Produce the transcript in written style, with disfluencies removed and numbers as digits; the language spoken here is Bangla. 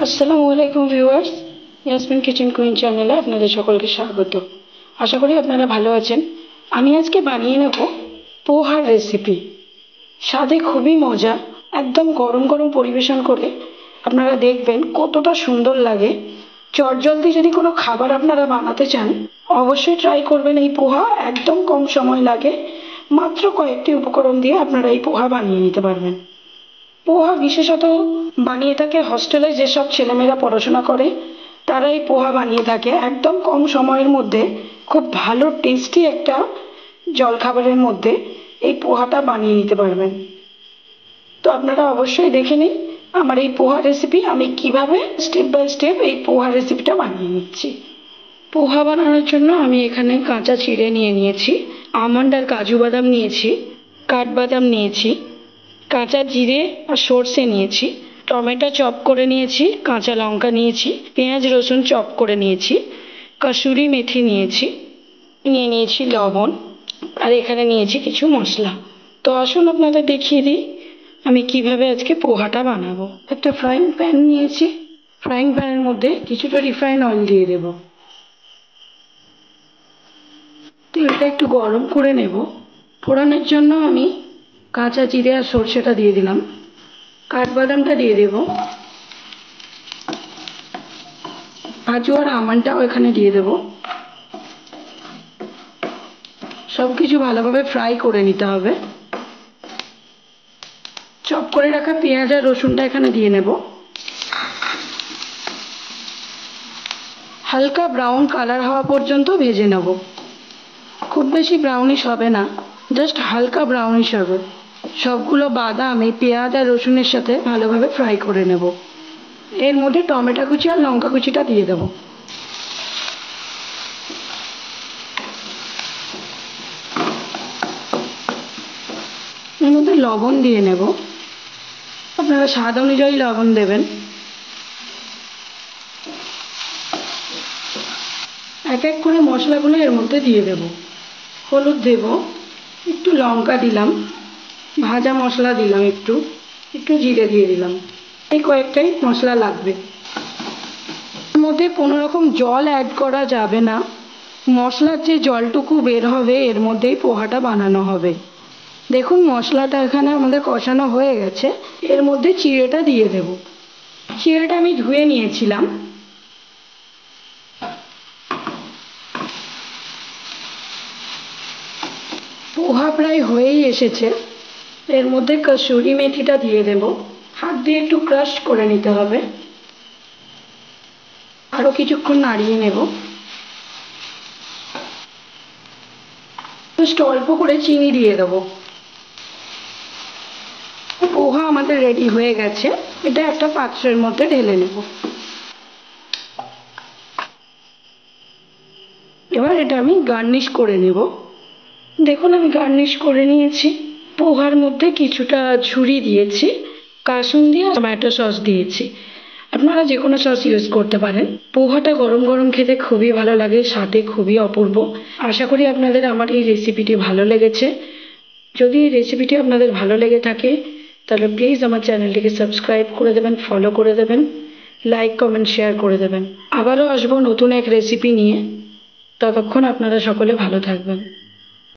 আসসালামু আলাইকুম ভিউয়ার্স, ইয়াসমিন কিচেন কুইন চ্যানেলে আপনাদের সকলকে স্বাগত। আশা করি আপনারা ভালো আছেন। আমি আজকে বানিয়ে নেব পোহার রেসিপি। স্বাদে খুবই মজা, একদম গরম গরম পরিবেশন করে আপনারা দেখবেন কতটা সুন্দর লাগে। চটজলদি যদি কোনো খাবার আপনারা বানাতে চান অবশ্যই ট্রাই করবেন এই পোহা। একদম কম সময় লাগে, মাত্র কয়েকটি উপকরণ দিয়ে আপনারা এই পোহা বানিয়ে নিতে পারবেন। পোহা বিশেষত বানিয়ে থাকে হস্টেলে যেসব ছেলেমেয়েরা পড়াশোনা করে, তারা এই পোহা বানিয়ে থাকে। একদম কম সময়ের মধ্যে খুব ভালো টেস্টি একটা জলখাবারের মধ্যে এই পোহাটা বানিয়ে নিতে পারবেন। তো আপনারা অবশ্যই দেখে নিন আমার এই পোহা রেসিপি, আমি কিভাবে স্টেপ বাই স্টেপ এই পোহা রেসিপিটা বানিয়ে নিচ্ছি। পোহা বানানোর জন্য আমি এখানে কাঁচা চিড়ে নিয়ে নিয়েছি, আমন্ড আর কাজু বাদাম নিয়েছি, কাঠবাদাম নিয়েছি, কাঁচা জিরে আর সর্ষে নিয়েছি, টমেটো চপ করে নিয়েছি, কাঁচা লঙ্কা নিয়েছি, পেঁয়াজ রসুন চপ করে নিয়েছি, কসুরি মেথি নিয়েছি, নিয়েছি লবণ, আর এখানে নিয়েছি কিছু মশলা। তো আসুন আপনাদের দেখিয়ে দিই আমি কিভাবে আজকে পোহাটা বানাবো। একটা ফ্রাইং প্যান নিয়েছি, ফ্রাইং প্যানের মধ্যে কিছুটা রিফাইন অয়েল দিয়ে দেব। তেলটা একটু গরম করে নেব। ফোড়নের জন্য আমি কাঁচা জিরে আর সর্ষেটা দিয়ে দিলাম, কাঠবাদামটা দিয়ে দেব, কাজু আর আমন্ডটাও এখানে দিয়ে দেব। সব কিছু ভালোভাবে ফ্রাই করে নিতে হবে। চপ করে রাখা পেঁয়াজ আর রসুনটা এখানে দিয়ে নেব। হালকা ব্রাউন কালার হওয়া পর্যন্ত ভেজে নেব। খুব বেশি ব্রাউনিশ হবে না, জাস্ট হালকা ব্রাউনিশ হবে। সবগুলো বাদাম এই পেঁয়াজ আর রসুনের সাথে ভালোভাবে ফ্রাই করে নেব। এর মধ্যে টমেটো কুচি আর লঙ্কা কুচিটা দিয়ে দেব। এর মধ্যে লবণ দিয়ে নেব, আপনারা স্বাদ অনুযায়ী লবণ দেবেন। এক এক করে মশলাগুলো এর মধ্যে দিয়ে দেব। হলুদ দেব, একটু লঙ্কা দিলাম, ভাজা মশলা দিলাম, একটু জিরে দিয়ে দিলাম। এই কয়েকটাই মশলা লাগবে। এর মধ্যে কোনো রকম জল অ্যাড করা যাবে না। মশলার যে জলটুকু বের হবে এর মধ্যেই পোহাটা বানানো হবে। দেখুন মশলাটা এখানে আমাদের কষানো হয়ে গেছে। এর মধ্যে চিড়েটা দিয়ে দেব। চিড়েটা আমি ধুয়ে নিয়েছিলাম। পোহা প্রায় হয়েই এসেছে। এর মধ্যে কসুরি মেথিটা দিয়ে দেব। হাত দিয়ে একটু ক্রাশ করে নিতে হবে। আরো কিছুক্ষণ নাড়িয়ে নেব। জাস্ট অল্প করে চিনি দিয়ে দেবো। পোহা আমাদের রেডি হয়ে গেছে। এটা একটা পাত্রের মধ্যে ঢেলে নেব। এবার এটা আমি গার্নিশ করে নেব। দেখুন আমি গার্নিশ করে নিয়েছি। পোহার মধ্যে কিছুটা ঝুরি দিয়েছি, কাসুন্দি আর টমেটো সস দিয়েছি। আপনারা যে কোনো সস ইউজ করতে পারেন। পোহাটা গরম গরম খেতে খুবই ভালো লাগে, স্বাদে খুবই অপূর্ব। আশা করি আপনাদের আমার এই রেসিপিটি ভালো লেগেছে। যদি এই রেসিপিটি আপনাদের ভালো লেগে থাকে তাহলে প্লিজ আমার চ্যানেলটিকে সাবস্ক্রাইব করে দেবেন, ফলো করে দেবেন, লাইক কমেন্ট শেয়ার করে দেবেন। আবারও আসবো নতুন এক রেসিপি নিয়ে। ততক্ষণ আপনারা সকলে ভালো থাকবেন।